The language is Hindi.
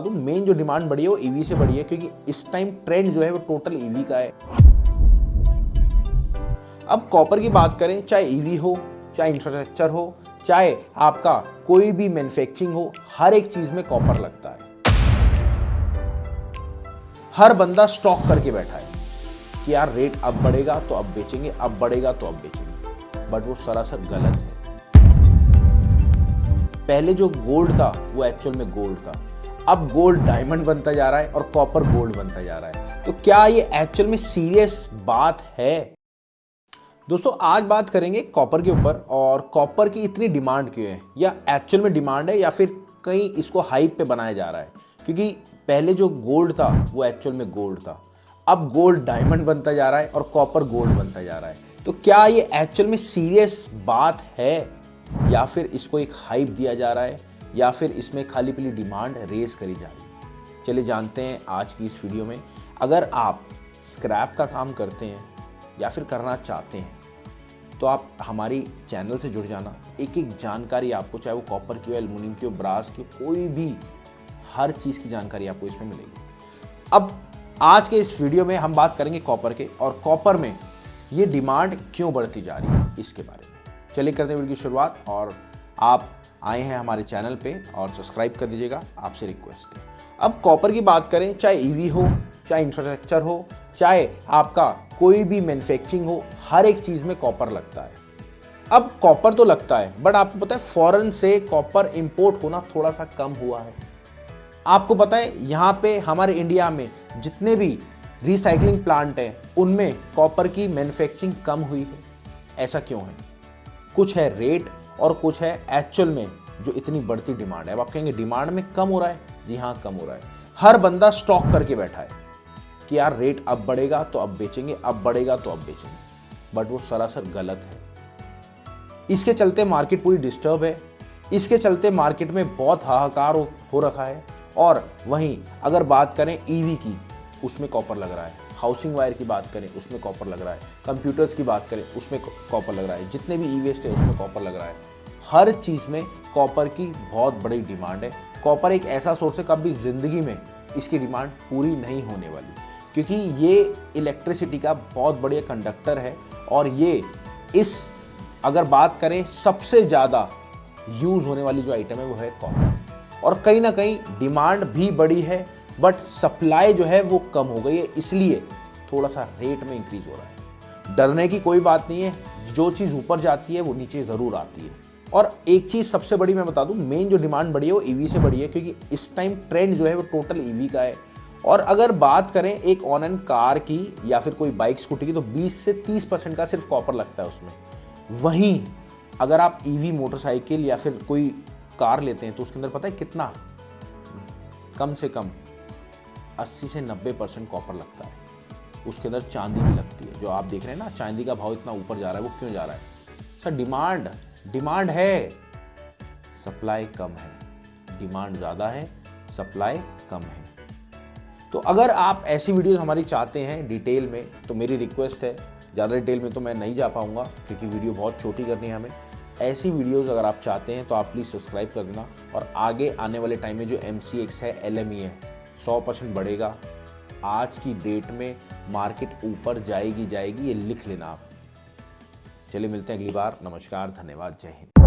तो मेन जो डिमांड बढ़ी है वो ईवी से बढ़ी है, क्योंकि इस टाइम ट्रेंड जो है वो टोटल ईवी का है। अब कॉपर की बात करें, चाहे ईवी हो, चाहे इंफ्रास्ट्रक्चर हो, चाहे आपका कोई भी मैन्युफैक्चरिंग हो, हर एक चीज में कॉपर लगता है। हर बंदा स्टॉक करके बैठा है कि यार रेट अब बढ़ेगा तो अब बेचेंगे, अब बढ़ेगा तो अब बेचेंगे, बट वो सरासर गलत है। पहले जो गोल्ड था वो एक्चुअल में गोल्ड था, अब गोल्ड डायमंड बनता जा रहा है और कॉपर गोल्ड बनता जा रहा है। तो क्या ये एक्चुअल में सीरियस बात है? दोस्तों आज बात करेंगे कॉपर के ऊपर, और कॉपर की इतनी डिमांड क्यों है, या एक्चुअल में डिमांड है या फिर कहीं इसको हाइप पे बनाया जा रहा है। क्योंकि पहले जो गोल्ड था वो एक्चुअल में गोल्ड था, अब गोल्ड डायमंड बनता जा रहा है और कॉपर गोल्ड बनता जा रहा है। तो क्या ये एक्चुअल में सीरियस बात है, या फिर इसको एक हाइप दिया जा रहा है, या फिर इसमें खाली पीली डिमांड रेज करी जा रही है? चलिए जानते हैं आज की इस वीडियो में। अगर आप स्क्रैप का काम करते हैं या फिर करना चाहते हैं तो आप हमारी चैनल से जुड़ जाना। एक एक जानकारी आपको, चाहे वो कॉपर की हो, एल्युमिनियम की हो, ब्रास की, कोई भी हर चीज़ की जानकारी आपको इसमें मिलेगी। अब आज के इस वीडियो में हम बात करेंगे कॉपर के, और कॉपर में ये डिमांड क्यों बढ़ती जा रही है इसके बारे में। चलिए करते हैं वीडियो की शुरुआत। और आप आए हैं हमारे चैनल पे और सब्सक्राइब कर दीजिएगा, आपसे रिक्वेस्ट है। अब कॉपर की बात करें, चाहे ईवी हो, चाहे इंफ्रास्ट्रक्चर हो, चाहे आपका कोई भी मैन्युफैक्चरिंग हो, हर एक चीज़ में कॉपर लगता है। अब कॉपर तो लगता है, बट आपको पता है फॉरेन से कॉपर इंपोर्ट होना थोड़ा सा कम हुआ है। आपको पता है यहाँ पे हमारे इंडिया में जितने भी रिसाइकलिंग प्लांट हैं उनमें कॉपर की मैन्युफैक्चरिंग कम हुई है। ऐसा क्यों है? कुछ है रेट और कुछ है एक्चुअल में जो इतनी बढ़ती डिमांड है। अब आप कहेंगे डिमांड में कम हो रहा है, जी हाँ कम हो रहा है। हर बंदा स्टॉक करके बैठा है कि यार रेट अब बढ़ेगा तो अब बेचेंगे, अब बढ़ेगा तो अब बेचेंगे, बट वो सरासर गलत है। इसके चलते मार्केट पूरी डिस्टर्ब है, इसके चलते मार्केट में बहुत हाहाकार हो रखा है। और वहीं अगर बात करें ईवी की, उसमें कॉपर लग रहा है। हाउसिंग वायर की बात करें, उसमें कॉपर लग रहा है। कंप्यूटर्स की बात करें, उसमें कॉपर लग रहा है। जितने भी ई वेस्ट है उसमें कॉपर लग रहा है। हर चीज़ में कॉपर की बहुत बड़ी डिमांड है। कॉपर एक ऐसा सोर्स है, कभी ज़िंदगी में इसकी डिमांड पूरी नहीं होने वाली, क्योंकि ये इलेक्ट्रिसिटी का बहुत बढ़िया कंडक्टर है। और ये इस अगर बात करें सबसे ज़्यादा यूज़ होने वाली जो आइटम है वो है कॉपर। और कहीं ना कहीं डिमांड भी बड़ी है, बट सप्लाई जो है वो कम हो गई है, इसलिए थोड़ा सा रेट में इंक्रीज हो रहा है। डरने की कोई बात नहीं है, जो चीज़ ऊपर जाती है वो नीचे ज़रूर आती है। और एक चीज़ सबसे बड़ी मैं बता दूं, मेन जो डिमांड बढ़ी है वो ईवी से बढ़ी है, क्योंकि इस टाइम ट्रेंड जो है वो टोटल ईवी का है। और अगर बात करें एक ऑन एंड कार की या फिर कोई बाइक स्कूटी की, तो 20 से 30% का सिर्फ कॉपर लगता है उसमें। वहीं अगर आप ईवी मोटरसाइकिल या फिर कोई कार लेते हैं तो उसके अंदर पता है कितना, कम से कम 80 से 90% कॉपर लगता है। उसके अंदर चांदी भी लगती है। जो आप देख रहे हैं ना, चांदी का भाव इतना ऊपर जा रहा है, वो क्यों जा रहा है? सर डिमांड है, सप्लाई कम है। डिमांड ज़्यादा है, सप्लाई कम है। तो अगर आप ऐसी वीडियोस हमारी चाहते हैं डिटेल में, तो मेरी रिक्वेस्ट है, ज़्यादा डिटेल में तो मैं नहीं जा पाऊँगा क्योंकि वीडियो बहुत छोटी करनी है हमें। ऐसी वीडियोस अगर आप चाहते हैं तो आप प्लीज़ सब्सक्राइब कर देना। और आगे आने वाले टाइम में जो MCX है, LME है, 100% बढ़ेगा। आज की डेट में मार्केट ऊपर जाएगी, ये लिख लेना आप। चलिए मिलते हैं अगली बार। नमस्कार, धन्यवाद, जय हिंद।